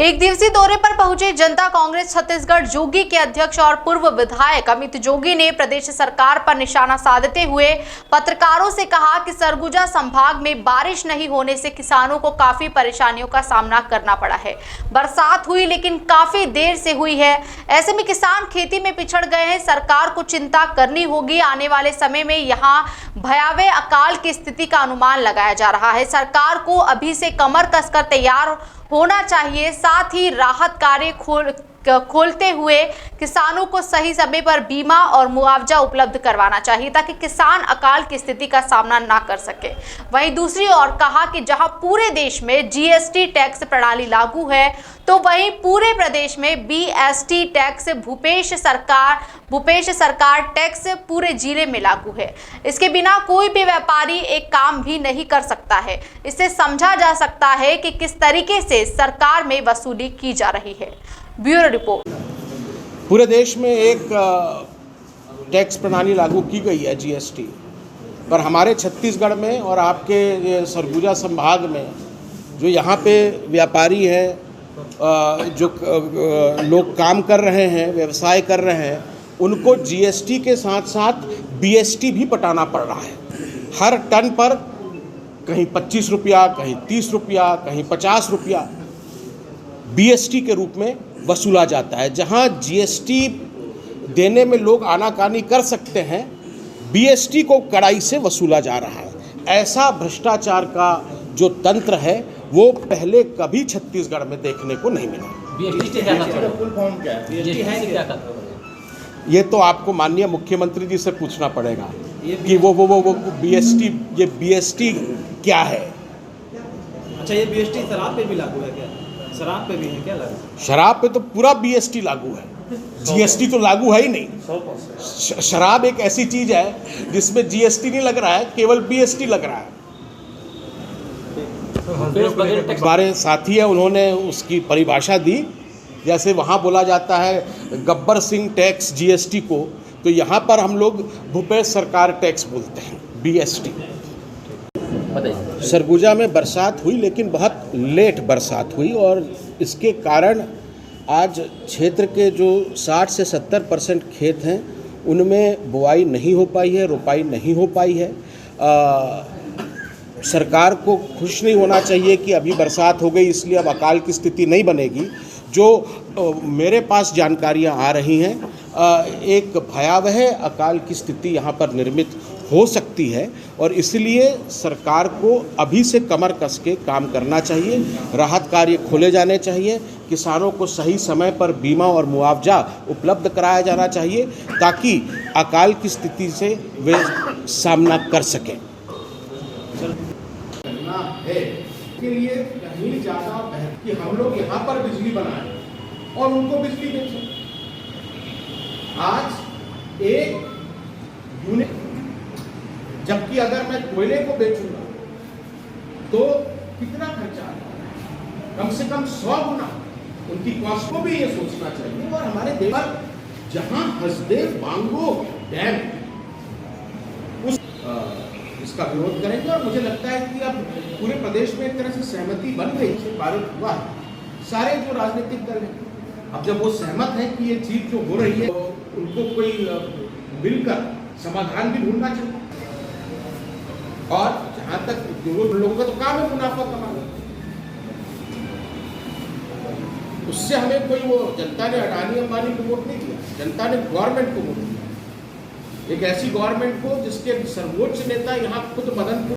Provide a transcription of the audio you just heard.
एक दिवसीय दौरे पर पहुंचे जनता कांग्रेस छत्तीसगढ़ जोगी के अध्यक्ष और पूर्व विधायक अमित जोगी ने प्रदेश सरकार पर निशाना साधते हुए पत्रकारों से कहा कि सरगुजा संभाग में बारिश नहीं होने से किसानों को काफी परेशानियों का सामना करना पड़ा है। बरसात हुई लेकिन काफी देर से हुई है, ऐसे में किसान खेती में पिछड़ गए हैं। सरकार को चिंता करनी होगी। आने वाले समय में यहाँ भयावह अकाल की स्थिति का अनुमान लगाया जा रहा है। सरकार को अभी से कमर कसकर तैयार होना चाहिए। साथ ही राहत कार्य खोलते हुए किसानों को सही समय पर बीमा और मुआवजा उपलब्ध करवाना चाहिए ताकि किसान अकाल की स्थिति का सामना ना कर सके। वहीं दूसरी ओर कहा कि जहां पूरे देश में जीएसटी टैक्स प्रणाली लागू है तो वहीं पूरे प्रदेश में बीएसटी टैक्स भूपेश सरकार टैक्स पूरे जिले में लागू है। इसके बिना कोई भी व्यापारी एक काम भी नहीं कर सकता है। इससे समझा जा सकता है कि किस तरीके से सरकार में वसूली की जा रही है। Bureau report. पूरे देश में एक टैक्स प्रणाली लागू की गई है जीएसटी, पर हमारे छत्तीसगढ़ में और आपके सरगुजा संभाग में जो यहाँ पे व्यापारी हैं, जो लोग काम कर रहे हैं, व्यवसाय कर रहे हैं, उनको जीएसटी के साथ साथ बीएसटी भी पटाना पड़ रहा है। हर टन पर कहीं 25 रुपया, कहीं 30 रुपया, कहीं 50 रुपया बीएसटी के रूप में वसूला जाता है। जहां जीएसटी देने में लोग आनाकानी कर सकते हैं, बीएसटी को कड़ाई से वसूला जा रहा है। ऐसा भ्रष्टाचार का जो तंत्र है वो पहले कभी छत्तीसगढ़ में देखने को नहीं मिला। बीएसटी का फुल फॉर्म क्या है? बीएसटी है क्या? ये तो आपको माननीय मुख्यमंत्री जी से पूछना पड़ेगा कि वो बीएसटी, ये बीएसटी क्या है। अच्छा, ये बीएसटी शराब पे भी लागू है क्या? शराब पे भी है क्या लागू? शराब पे तो पूरा बीएसटी लागू है, जीएसटी तो लागू है ही नहीं। शराब एक ऐसी चीज है जिसमें जीएसटी नहीं लग रहा है, केवल बीएसटी लग रहा है। हमारे साथी है, उन्होंने उसकी परिभाषा दी। जैसे वहाँ बोला जाता है गब्बर सिंह टैक्स जीएसटी को, तो यहाँ पर हम लोग भूपेश सरकार टैक्स बोलते हैं, बीएसटी। सरगुजा में बरसात हुई लेकिन बहुत लेट बरसात हुई और इसके कारण आज क्षेत्र के जो 60 से 70% खेत हैं उनमें बुआई नहीं हो पाई है, रोपाई नहीं हो पाई है। सरकार को खुश नहीं होना चाहिए कि अभी बरसात हो गई इसलिए अब अकाल की स्थिति नहीं बनेगी। जो मेरे पास जानकारियां आ रही हैं, एक भयावह अकाल की स्थिति यहाँ पर निर्मित हो सकती है और इसलिए सरकार को अभी से कमर कस के काम करना चाहिए। राहत कार्य खोले जाने चाहिए, किसानों को सही समय पर बीमा और मुआवजा उपलब्ध कराया जाना चाहिए ताकि अकाल की स्थिति से वे सामना कर सकें। है के लिए कहीं ज़्यादा बेहतर कि हम लोग यहाँ पर बिजली बनाएं और उनको बिजली बेचें। आज एक यूनिट, जबकि अगर मैं कोयले को बेचूंगा तो कितना खर्चा आएगा, कम से कम 100 गुना। उनकी कॉस्ट को भी ये सोचना चाहिए। और हमारे देश पर जहां हसदेव बांगो डैम, उस इसका विरोध करेंगे और मुझे लगता है कि अब पूरे प्रदेश में एक तरह से सहमति बन गई से पारित हुआ है। सारे जो राजनीतिक दल हैं अब जब वो सहमत हैं कि ये चीज जो हो रही है तो उनको कोई मिलकर समाधान भी ढूंढना चाहिए। और जहां तक लोगों का तो काम है मुनाफा कमाना, उससे हमें कोई वो जनता ने अडानी अंबानी को वोट नहीं दिया, जनता ने गवर्नमेंट को वोट दिया। एक ऐसी गवर्नमेंट को जिसके सर्वोच्च नेता यहाँ खुद मदन